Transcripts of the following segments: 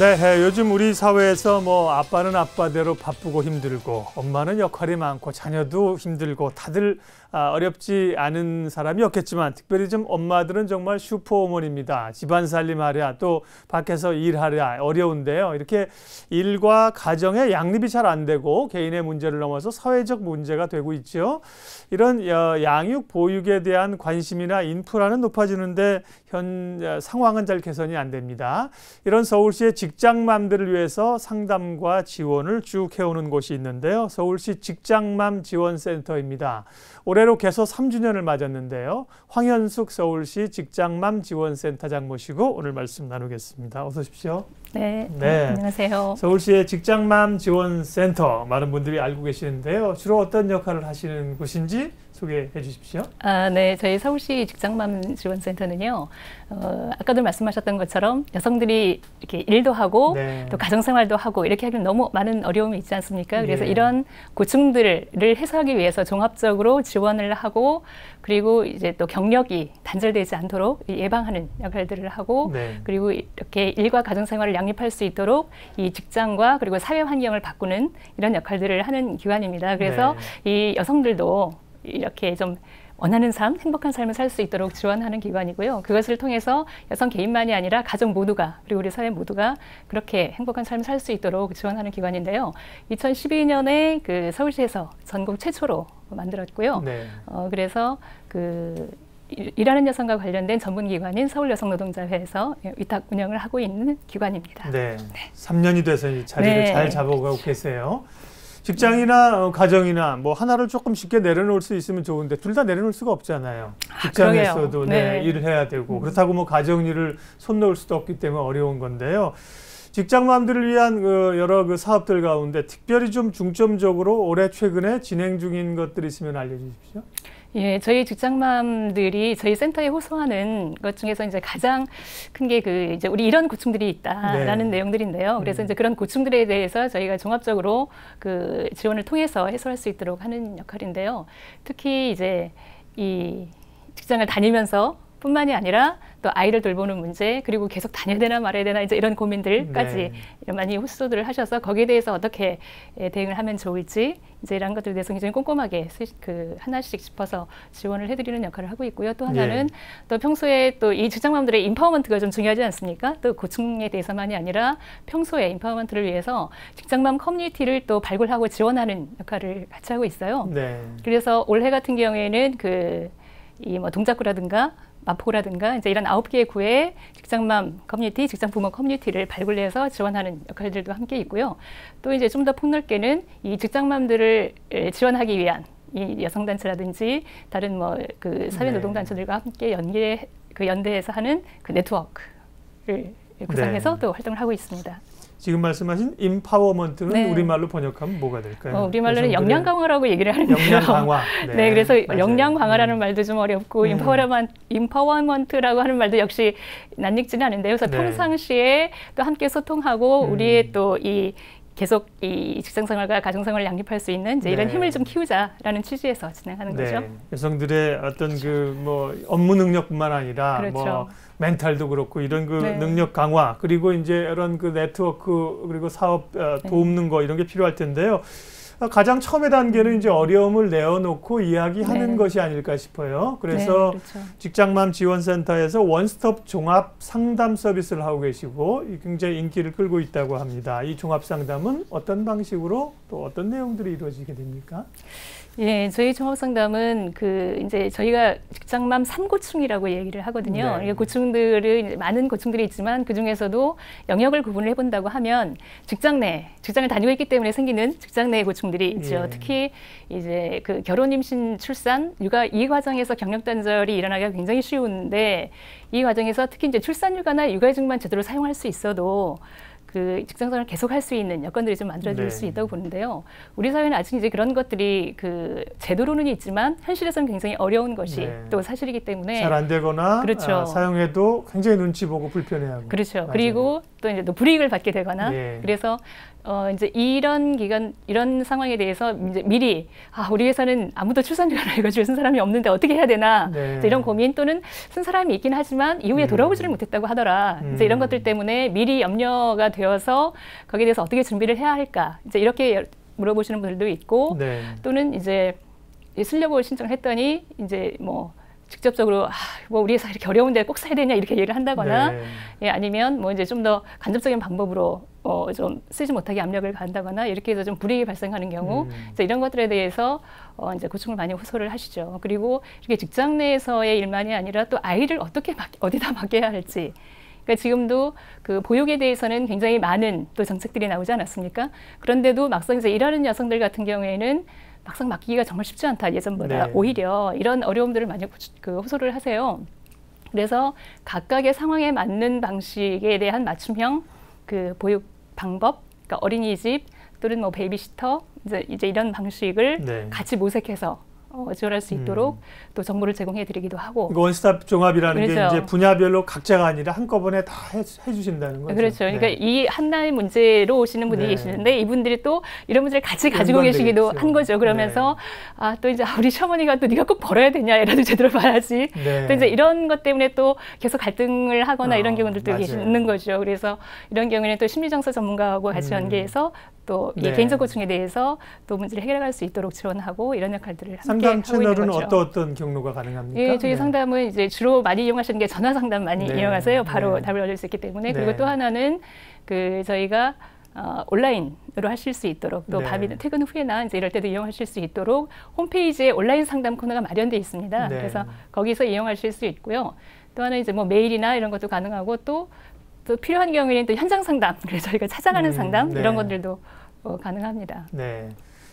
네, 요즘 우리 사회에서 뭐 아빠는 아빠대로 바쁘고 힘들고 엄마는 역할이 많고 자녀도 힘들고 다들 어렵지 않은 사람이 없겠지만 특별히 좀 엄마들은 정말 슈퍼우먼입니다. 집안 살림하랴 또 밖에서 일하랴 어려운데요. 이렇게 일과 가정의 양립이 잘 안 되고 개인의 문제를 넘어서 사회적 문제가 되고 있죠. 이런 양육 보육에 대한 관심이나 인프라는 높아지는데 현 상황은 잘 개선이 안 됩니다. 이런 서울시의 직장맘들을 위해서 상담과 지원을 쭉 해오는 곳이 있는데요. 서울시 직장맘 지원센터입니다. 올해로 개소 3주년을 맞았는데요. 황현숙 서울시 직장맘 지원센터장 모시고 오늘 말씀 나누겠습니다. 어서 오십시오. 네, 안녕하세요. 서울시의 직장맘 지원센터 많은 분들이 알고 계시는데요. 주로 어떤 역할을 하시는 곳인지 소개해 주십시오. 네, 저희 서울시 직장맘 지원센터는요. 아까도 말씀하셨던 것처럼 여성들이 이렇게 일도 하고 또 가정생활도 하고 이렇게 하면 너무 많은 어려움이 있지 않습니까? 그래서 이런 고충들을 해소하기 위해서 종합적으로 지원을 하고 그리고 이제 또 경력이 단절되지 않도록 예방하는 역할들을 하고 그리고 이렇게 일과 가정생활을 양립할 수 있도록 이 직장과 그리고 사회 환경을 바꾸는 이런 역할들을 하는 기관입니다. 그래서 이 여성들도 이렇게 좀 원하는 삶, 행복한 삶을 살 수 있도록 지원하는 기관이고요. 그것을 통해서 여성 개인만이 아니라 가족 모두가 그리고 우리 사회 모두가 그렇게 행복한 삶을 살 수 있도록 지원하는 기관인데요. 2012년에 그 서울시에서 전국 최초로 만들었고요. 그래서 그 일하는 여성과 관련된 전문기관인 서울여성노동자회에서 위탁 운영을 하고 있는 기관입니다. 3년이 돼서 이 자리를 잘 잡아가고 계세요. 직장이나 가정이나 뭐 하나를 조금 쉽게 내려놓을 수 있으면 좋은데 둘 다 내려놓을 수가 없잖아요. 직장에서도 일을 해야 되고 그렇다고 뭐 가정 일을 손 놓을 수도 없기 때문에 어려운 건데요. 직장맘들을 위한 여러 사업들 가운데 특별히 좀 중점적으로 올해 최근에 진행 중인 것들이 있으면 알려주십시오. 예, 저희 직장맘들이 저희 센터에 호소하는 것 중에서 이제 가장 큰 게 이제 우리 이런 고충들이 있다라는 내용들인데요. 그래서 이제 그런 고충들에 대해서 저희가 종합적으로 그 지원을 통해서 해소할 수 있도록 하는 역할인데요. 특히 이제 이 직장을 다니면서 뿐만이 아니라 또 아이를 돌보는 문제 그리고 계속 다녀야 되나 말아야 되나 이제 이런 고민들까지 많이 호소들을 하셔서 거기에 대해서 어떻게 대응을 하면 좋을지 이제 이런 것들에 대해서 굉장히 꼼꼼하게 하나씩 짚어서 지원을 해드리는 역할을 하고 있고요. 또 하나는 또 평소에 또 이 직장맘들의 인파워먼트가 좀 중요하지 않습니까? 또 고충에 대해서만이 아니라 평소에 인파워먼트를 위해서 직장맘 커뮤니티를 또 발굴하고 지원하는 역할을 같이 하고 있어요. 그래서 올해 같은 경우에는 이 뭐 동작구라든가 마포라든가 이제 이런 9개의 구의 직장맘 커뮤니티, 직장부모 커뮤니티를 발굴해서 지원하는 역할들도 함께 있고요. 또 이제 좀 더 폭넓게는 이 직장맘들을 지원하기 위한 이 여성단체라든지 다른 뭐 사회노동단체들과 함께 연대해서 하는 그 네트워크를 구성해서 또 활동을 하고 있습니다. 지금 말씀하신 인파워먼트는 우리말로 번역하면 뭐가 될까요? 우리말로는 역량 강화라고 얘기를 하는데요. 역량 강화. 그래서 역량 강화라는 말도 좀 어렵고 인파워먼트라고 하는 말도 역시 낯익지는 않은데요. 그래서 평상시에 또 함께 소통하고 우리의 또 계속 이 직장생활과 가정생활을 양립할 수 있는 이제 이런 힘을 좀 키우자라는 취지에서 진행하는 거죠. 여성들의 어떤 업무 능력뿐만 아니라 뭐 멘탈도 그렇고 이런 능력 강화 그리고 이제 이런 네트워크 그리고 사업 돕는 거 이런 게 필요할 텐데요. 가장 처음의 단계는 이제 어려움을 내어놓고 이야기하는 것이 아닐까 싶어요. 그래서 직장맘 지원센터에서 원스톱 종합 상담 서비스를 하고 계시고 굉장히 인기를 끌고 있다고 합니다. 이 종합 상담은 어떤 방식으로 또 어떤 내용들이 이루어지게 됩니까? 예, 저희 종합상담은 이제 저희가 직장맘 3고충이라고 얘기를 하거든요. 고충들은 많은 고충들이 있지만 그 중에서도 영역을 구분을 해본다고 하면 직장을 다니고 있기 때문에 생기는 직장 내 고충들이 있죠. 특히 이제 결혼, 임신, 출산, 육아 이 과정에서 경력 단절이 일어나기가 굉장히 쉬운데 이 과정에서 특히 이제 출산휴가나 육아휴직만 제대로 사용할 수 있어도 직장생활을 계속 할 수 있는 여건들이 좀 만들어질 수 있다고 보는데요. 우리 사회는 아직 이제 그런 것들이 제도로는 있지만 현실에서는 굉장히 어려운 것이 또 사실이기 때문에 잘 안 되거나 사용해도 굉장히 눈치 보고 불편해하고 그리고 또 이제 또 불이익을 받게 되거나 네. 그래서 이제 이런 이런 상황에 대해서 이제 미리 우리 회사는 아무도 출산휴가를 이거 쓴 사람이 없는데 어떻게 해야 되나 네. 이런 고민 또는 쓴 사람이 있긴 하지만 이후에 돌아오지를 못했다고 하더라. 이제 이런 것들 때문에 미리 염려가 되어서 거기에 대해서 어떻게 준비를 해야 할까 이제 이렇게 물어보시는 분들도 있고 네. 또는 이제 슬려볼 신청을 했더니 이제 뭐 직접적으로 뭐 우리 회사 이렇게 어려운데 꼭 사야 되냐 이렇게 얘기를 한다거나 네. 예, 아니면 뭐 이제 좀 더 간접적인 방법으로 좀 쓰지 못하게 압력을 가한다거나 이렇게 해서 좀 불이익이 발생하는 경우 이제 이런 것들에 대해서 이제 고충을 많이 호소를 하시죠. 그리고 이렇게 직장 내에서의 일만이 아니라 또 아이를 어떻게 어디다 맡겨야 할지. 그러니까 지금도 그 보육에 대해서는 굉장히 많은 또 정책들이 나오지 않았습니까? 그런데도 막상 이제 일하는 여성들 같은 경우에는 막상 맡기기가 정말 쉽지 않다 예전보다. 네. 오히려 이런 어려움들을 많이 호소를 하세요. 그래서 각각의 상황에 맞는 방식에 대한 맞춤형 그 보육 방법, 그러니까 어린이집 또는 뭐 베이비시터 이제 이런 방식을 네. 같이 같이 모색해서 지원할 수 있도록 또 정보를 제공해 드리기도 하고. 원스톱 종합이라는 게 그렇죠. 이제 분야별로 각자가 아니라 한꺼번에 다 해주신다는 거죠. 그렇죠. 그러니까 네. 이 하나의 문제로 오시는 분이 네. 계시는데 이분들이 또 이런 문제를 같이 가지고 계시기도 연관되겠죠. 한 거죠. 그러면서 또 이제 우리 시어머니가 또 네가 꼭 벌어야 되냐 애라도 제대로 봐야지. 네. 또 이제 이런 것 때문에 또 계속 갈등을 하거나 이런 경우들도 맞아요. 계시는 거죠. 그래서 이런 경우에는 또 심리정서 전문가하고 같이 연계해서 또 이 네. 개인적 고충에 대해서 또 문제를 해결할 수 있도록 지원하고 이런 역할들을 함께 상담 하고 있는 채널은 거죠. 어떤 경로가 가능합니까? 예, 저희 네. 상담은 이제 주로 많이 이용하시는 게 전화 상담 많이 네. 이용하세요. 바로 네. 답을 얻을 수 있기 때문에. 네. 그리고 또 하나는 그 저희가 온라인으로 하실 수 있도록 또 네. 밤이나 퇴근 후에나 이제 이럴 때도 이용하실 수 있도록 홈페이지에 온라인 상담 코너가 마련되어 있습니다. 네. 그래서 거기서 이용하실 수 있고요. 또 하나 이제 뭐 메일이나 이런 것도 가능하고 또 필요한 경우에는 또 현장 상담, 그래서 저희가 찾아가는 상담 네. 이런 것들도 가능합니다. 네.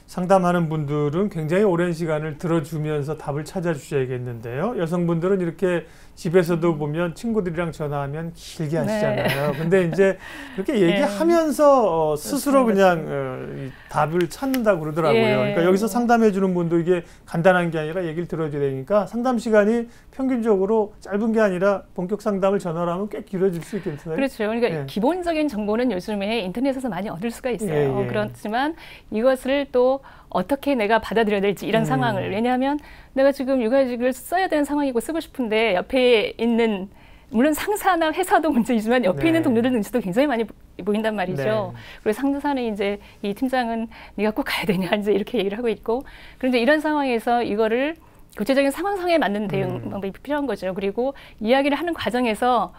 상담하는 분들은 굉장히 오랜 시간을 들어주면서 답을 찾아주셔야겠는데요. 여성분들은 이렇게 집에서도 보면 친구들이랑 전화하면 길게 하시잖아요. 근데 이제 그렇게 얘기하면서 스스로 그냥 이 답을 찾는다고 그러더라고요. 예. 그러니까 여기서 상담해 주는 분도 이게 간단한 게 아니라 얘기를 들어줘야 되니까 상담 시간이 평균적으로 짧은 게 아니라 본격 상담을 전화로 하면 꽤 길어질 수 있겠어요. 그렇죠. 그러니까 예. 기본적인 정보는 요즘에 인터넷에서 많이 얻을 수가 있어요. 예, 예. 그렇지만 이것을 또 어떻게 내가 받아들여야 될지 이런 상황을. 왜냐하면 내가 지금 육아휴직을 써야 되는 상황이고 쓰고 싶은데 옆에 있는 물론 상사나 회사도 문제이지만 옆에 네. 있는 동료들 눈치도 굉장히 많이 보인단 말이죠. 네. 그리고 상사는 이제 이 팀장은 네가 꼭 가야 되냐 이제 이렇게 얘기를 하고 있고 그런데 이런 상황에서 이거를 구체적인 상황상에 맞는 대응 방법이 필요한 거죠. 그리고 이야기를 하는 과정에서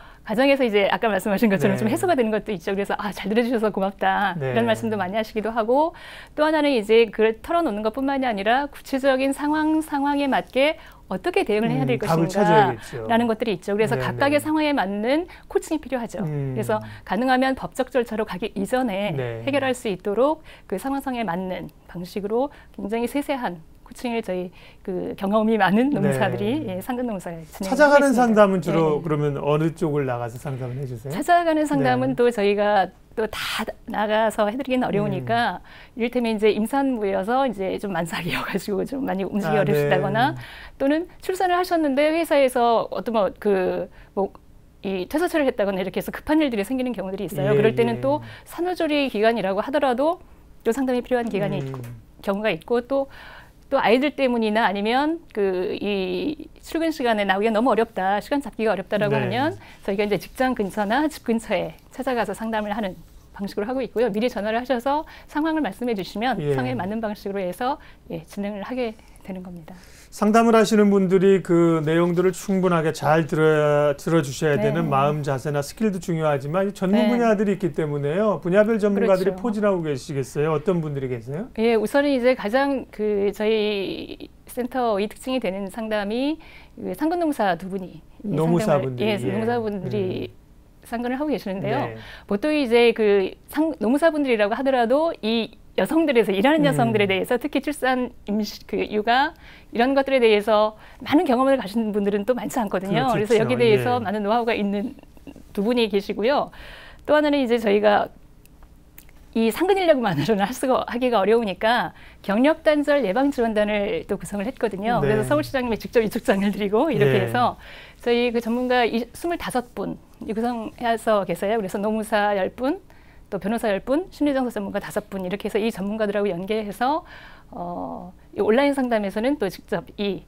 이제 아까 말씀하신 것처럼 네. 좀 해소가 되는 것도 있죠. 그래서 잘 들어주셔서 고맙다 네. 이런 말씀도 많이 하시기도 하고 또 하나는 이제 그걸 털어놓는 것뿐만이 아니라 구체적인 상황에 맞게 어떻게 대응을 해야 될 답을 것인가 찾아야겠죠. 라는 것들이 있죠. 그래서 네, 각각의 네. 상황에 맞는 코칭이 필요하죠. 그래서 가능하면 법적 절차로 가기 이전에 네. 해결할 수 있도록 그 상황상에 맞는 방식으로 굉장히 세세한 코칭을 저희 그 경험이 많은 농사들이 상근 농사에 진행하고 찾아가는 있습니다. 상담은 주로 네. 그러면 어느 쪽을 나가서 상담을 해주세요? 찾아가는 상담은 네. 또 저희가 또 다 나가서 해드리기는 어려우니까 이를테면 이제 임산부여서 이제 좀 만삭이어가지고 좀 많이 움직이기 어려우시다거나 또는 출산을 하셨는데 회사에서 어떤 이 퇴사처를 했다거나 이렇게 해서 급한 일들이 생기는 경우들이 있어요. 예, 그럴 때는 예. 또 산후조리 기간이라고 하더라도 또 상담이 필요한 기간이 있고, 경우가 있고 또 아이들 때문이나 아니면 이 출근 시간에 나오기가 너무 어렵다, 시간 잡기가 어렵다라고 네. 하면 저희가 이제 직장 근처나 집 근처에 찾아가서 상담을 하는 방식으로 하고 있고요. 미리 전화를 하셔서 상황을 말씀해 주시면 예. 상황에 맞는 방식으로 해서 진행을 하게 되는 겁니다. 상담을 하시는 분들이 그 내용들을 충분하게 잘 들어주셔야 네. 되는 마음 자세나 스킬도 중요하지만 전문 네. 분야들이 있기 때문에요. 분야별 전문가들이 그렇죠. 포진하고 계시겠어요? 어떤 분들이 계세요? 예, 우선은 이제 가장 저희 센터의 특징이 되는 상담이 상근농사 두 분이 노무사분들이 노무사분들이 상근을 하고 계시는데요. 네. 보통 이제 노무사분들이라고 하더라도 이 여성들에서 일하는 여성들에 대해서 특히 출산, 임신, 육아 이런 것들에 대해서 많은 경험을 가진 분들은 또 많지 않거든요. 그렇겠죠. 그래서 여기에 대해서 예. 많은 노하우가 있는 두 분이 계시고요. 또 하나는 이제 저희가 이 상근 인력만으로는 하기가 어려우니까 경력 단절 예방 지원단을 또 구성을 했거든요. 네. 그래서 서울시장님이 직접 이축장을 드리고 이렇게 예. 해서 저희 그 전문가 25분 구성해서 계세요. 그래서 노무사 10분, 또 변호사 10분, 심리정서 전문가 5분 이렇게 해서 이 전문가들하고 연계해서 이 온라인 상담에서는 또 직접 이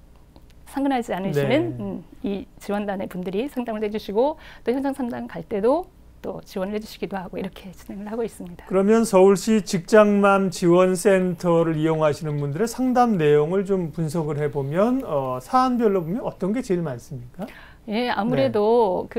상근하지 않으시는 이 지원단의 분들이 상담을 해주시고 또 현장 상담 갈 때도 또 지원을 해주시기도 하고 이렇게 진행을 하고 있습니다. 그러면 서울시 직장맘 지원센터를 이용하시는 분들의 상담 내용을 좀 분석을 해보면 사안별로 보면 어떤 게 제일 많습니까? 예, 아무래도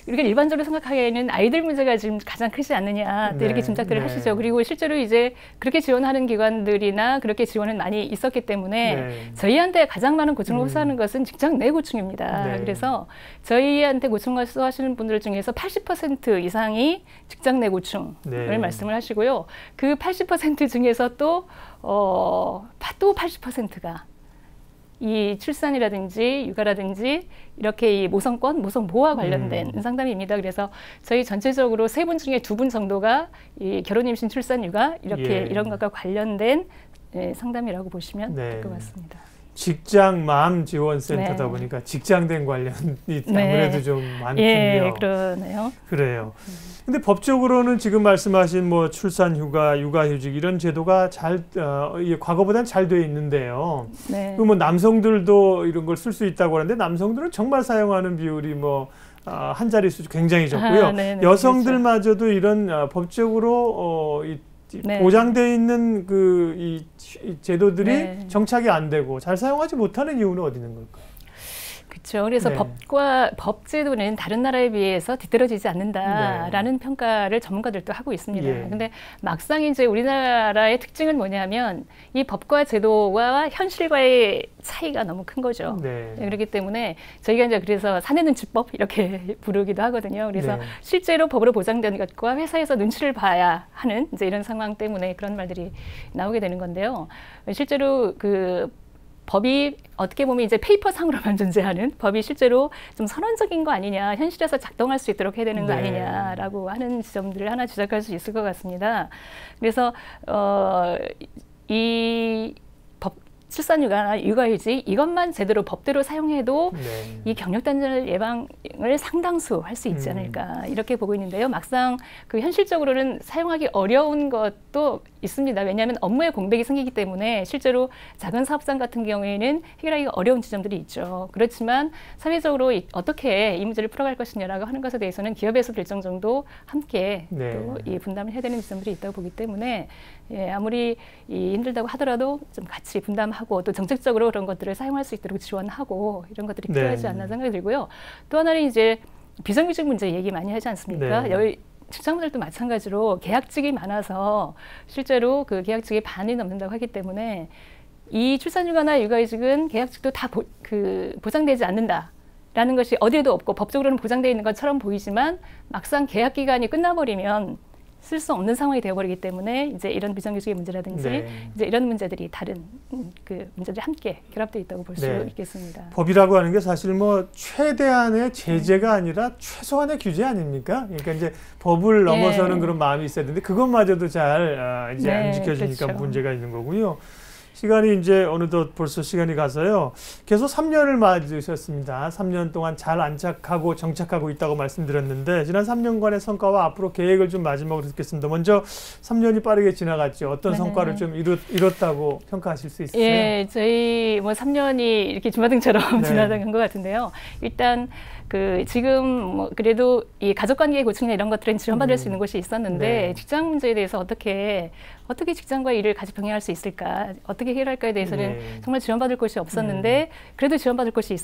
우리가 일반적으로 생각하기에는 아이들 문제가 지금 가장 크지 않느냐 이렇게 짐작들을 하시죠. 그리고 실제로 이제 그렇게 지원하는 기관들이나 그렇게 지원은 많이 있었기 때문에 저희한테 가장 많은 고충을 호소하는 것은 직장 내 고충입니다. 그래서 저희한테 고충을 호소하시는 분들 중에서 80% 이상이 직장 내 고충을 말씀을 하시고요. 그 80% 중에서 또 80%가 이 출산이라든지 육아라든지 이렇게 이 모성권, 모성보호와 관련된 상담입니다. 그래서 저희 전체적으로 3분 중에 2분 정도가 이 결혼, 임신, 출산, 육아 이렇게 이런 것과 관련된 상담이라고 보시면 될 것 같습니다. 직장맘 지원센터다 보니까 직장된 관련이 아무래도 좀 많군요. 예, 그러네요. 그래요. 근데 법적으로는 지금 말씀하신 뭐 출산휴가, 육아휴직 이런 제도가 과거보다는 잘 돼 있는데요. 뭐 남성들도 이런 걸 쓸 수 있다고 하는데 남성들은 정말 사용하는 비율이 뭐 한 자릿수 굉장히 적고요. 여성들마저도 이런 법적으로 보장되어 있는 이 제도들이 정착이 안 되고 잘 사용하지 못하는 이유는 어디 있는 걸까요? 그렇죠. 그래서 법 제도는 다른 나라에 비해서 뒤떨어지지 않는다라는 평가를 전문가들도 하고 있습니다. 근데 막상 이제 우리나라의 특징은 뭐냐면 이 법과 제도와 현실과의 차이가 너무 큰 거죠. 그렇기 때문에 저희가 이제 그래서 사내 눈치법 이렇게 부르기도 하거든요. 그래서 실제로 법으로 보장되는 것과 회사에서 눈치를 봐야 하는 이제 이런 상황 때문에 그런 말들이 나오게 되는 건데요. 실제로 법이 어떻게 보면 이제 페이퍼상으로만 존재하는 법이 실제로 좀 선언적인 거 아니냐, 현실에서 작동할 수 있도록 해야 되는 거 아니냐라고 하는 지점들을 하나 지적할 수 있을 것 같습니다. 그래서 이 출산휴가나 육아휴직 이것만 제대로 법대로 사용해도 이 경력단절 예방을 상당수 할 수 있지 않을까 이렇게 보고 있는데요. 막상 현실적으로는 사용하기 어려운 것도 있습니다. 왜냐하면 업무에 공백이 생기기 때문에 실제로 작은 사업장 같은 경우에는 해결하기가 어려운 지점들이 있죠. 그렇지만 사회적으로 어떻게 이 문제를 풀어갈 것이냐라고 하는 것에 대해서는 기업에서도 일정 정도 함께 또 이 분담을 해야 되는 지점들이 있다고 보기 때문에 아무리 힘들다고 하더라도 좀 같이 분담하고 또 정책적으로 그런 것들을 사용할 수 있도록 지원하고 이런 것들이 필요하지 않나 생각이 들고요. 또 하나는 이제 비정규직 문제 얘기 많이 하지 않습니까? 여기 직장인들도 마찬가지로 계약직이 많아서 실제로 그 계약직의 반이 넘는다고 하기 때문에 이 출산휴가나 육아휴직은 계약직도 다 보장되지 않는다라는 것이 어디에도 없고 법적으로는 보장되어 있는 것처럼 보이지만 막상 계약 기간이 끝나버리면 쓸 수 없는 상황이 되어버리기 때문에 이제 이런 비정규직의 문제라든지 이제 이런 문제들이 다른 문제들이 함께 결합되어 있다고 볼 수 있겠습니다. 법이라고 하는 게 사실 뭐 최대한의 제재가 아니라 최소한의 규제 아닙니까? 그러니까 이제 법을 넘어서는 그런 마음이 있어야 되는데 그것마저도 잘 이제 안 지켜지니까 문제가 있는 거고요. 시간이 이제 어느덧 벌써 시간이 가서요. 계속 3년을 맞으셨습니다. 3년 동안 잘 안착하고 정착하고 있다고 말씀드렸는데 지난 3년간의 성과와 앞으로 계획을 좀 마지막으로 듣겠습니다. 먼저 3년이 빠르게 지나갔죠. 어떤 성과를 좀 이뤘다고 평가하실 수 있으세요? 예, 저희 뭐 3년이 이렇게 주마등처럼 지나간 것 같은데요. 일단 지금 그래도 이 가족관계의 고충이나 이런 것들은 지원받을 수 있는 곳이 있었는데 직장 문제에 대해서 어떻게 직장과 일을 같이 병행할 수 있을까, 어떻게 해결할까에 대해서는 정말 지원받을 곳이 없었는데 그래도 지원받을 곳이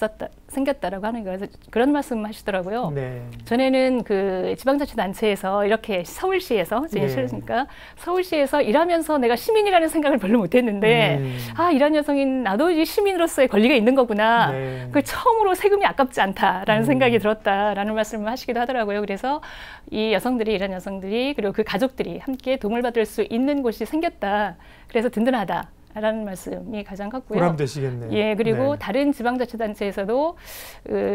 생겼다라고 하는 거예요. 그런 말씀 하시더라고요. 전에는 지방자치단체에서 이렇게 서울시에서 제가 서울시에서 일하면서 내가 시민이라는 생각을 별로 못했는데 일하는 여성인 나도 이 시민으로서의 권리가 있는 거구나. 그걸 처음으로 세금이 아깝지 않다라는 생각이 들었다라는 말씀을 하시기도 하더라고요. 그래서 이 여성들이, 이런 여성들이 그리고 그 가족들이 함께 도움을 받을 수 있는 곳이 생겼다. 그래서 든든하다라는 말씀이 가장 컸고요. 보람되시겠네요. 예, 그리고 다른 지방자치단체에서도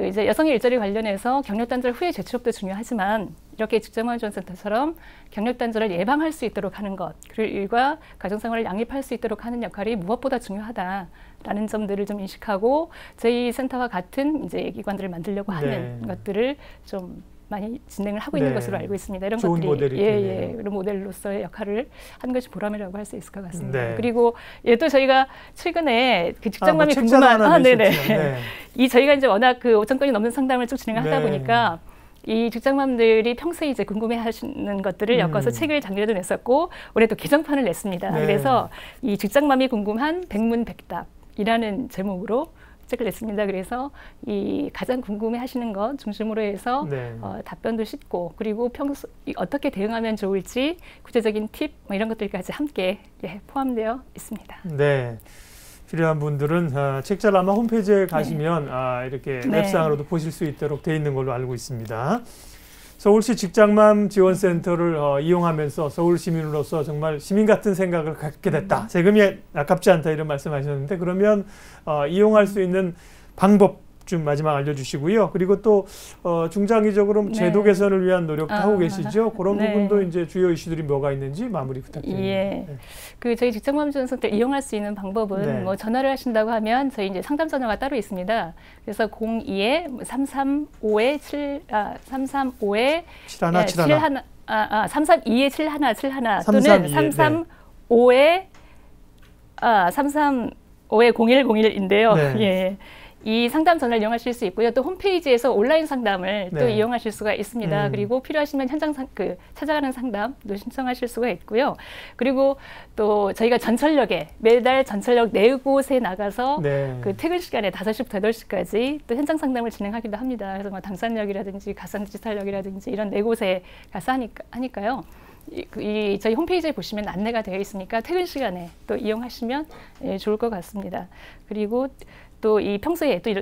이제 여성의 일자리 관련해서 경력단절 후의 재취업도 중요하지만 이렇게 직장맘지원센터처럼 경력단절을 예방할 수 있도록 하는 것, 그리고 일과 가정생활을 양립할 수 있도록 하는 역할이 무엇보다 중요하다라는 점들을 좀 인식하고 저희 센터와 같은 이제 기관들을 만들려고 하는 것들을 좀 많이 진행을 하고 있는 네. 것으로 알고 있습니다. 이런 좋은 것들이 모델이 예, 그런 모델로서의 역할을 한 것이 보람이라고 할 수 있을 것 같습니다. 네. 그리고 또 저희가 최근에 그 직장맘이 뭐 궁금한 네네. 이 저희가 이제 워낙 그 5천 건이 넘는 상담을 쭉 진행을 하다 보니까 이 직장맘들이 평소에 이제 궁금해하시는 것들을 엮어서 책을 작년에도 냈었고 올해 또 개정판을 냈습니다. 네. 그래서 이 직장맘이 궁금한 백문백답이라는 제목으로 책을 냈습니다. 그래서 이 가장 궁금해하시는 것 중심으로 해서 답변도 쉽고 그리고 평소 어떻게 대응하면 좋을지 구체적인 팁 뭐 이런 것들까지 함께 포함되어 있습니다. 네. 필요한 분들은 책잘라마 홈페이지에 가시면 이렇게 웹상으로도 보실 수 있도록 돼 있는 걸로 알고 있습니다. 서울시 직장맘 지원센터를 이용하면서 서울 시민으로서 정말 시민 같은 생각을 갖게 됐다. 세금이 아깝지 않다 이런 말씀하셨는데 그러면 이용할 수 있는 방법 좀 마지막 알려주시고요. 그리고 또 중장기적으로 제도 개선을 위한 노력도 하고 계시죠. 그런 부분도 이제 주요 이슈들이 뭐가 있는지 마무리 부탁드립니다. 예. 그 저희 직장맘 지원센터 이용할 수 있는 방법은 뭐 전화를 하신다고 하면 저희 이제 상담 전화가 따로 있습니다. 그래서 02-335-7 335-71 332-7171 또는 335-0101인데요. 예. 이 상담 전화를 이용하실 수 있고요. 또 홈페이지에서 온라인 상담을 또 이용하실 수가 있습니다. 그리고 필요하시면 현장 찾아가는 상담도 신청하실 수가 있고요. 그리고 또 저희가 전철역에 매달 전철역 4곳에 나가서 그 퇴근 시간에 5시부터 8시까지 또 현장 상담을 진행하기도 합니다. 그래서 뭐 당산역이라든지 가산디지털역이라든지 이런 4곳에 가서 하니까요. 저희 홈페이지에 보시면 안내가 되어 있으니까 퇴근 시간에 또 이용하시면 좋을 것 같습니다. 그리고 또 이 평소에 또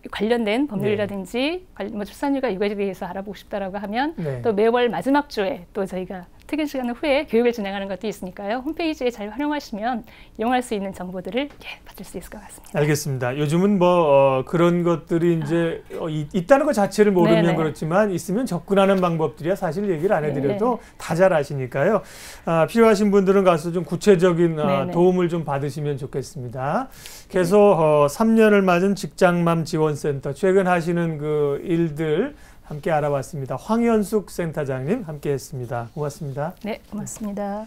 관련된 법률이라든지 뭐 출산휴가 육아에 대해서 알아보고 싶다라고 하면 또 매월 마지막 주에 또 저희가 퇴근 시간 후에 교육을 진행하는 것도 있으니까요. 홈페이지에 잘 활용하시면 이용할 수 있는 정보들을 받을 수 있을 것 같습니다. 알겠습니다. 요즘은 뭐 그런 것들이 이제 있다는 것 자체를 모르면 그렇지만 있으면 접근하는 방법들이야 사실 얘기를 안 해드려도 다 잘 아시니까요. 필요하신 분들은 가서 좀 구체적인 도움을 좀 받으시면 좋겠습니다. 계속 3년을 맞은 직장맘 지원센터 최근 하시는 그 일들 함께 알아봤습니다. 황현숙 센터장님 함께했습니다. 고맙습니다. 네, 고맙습니다.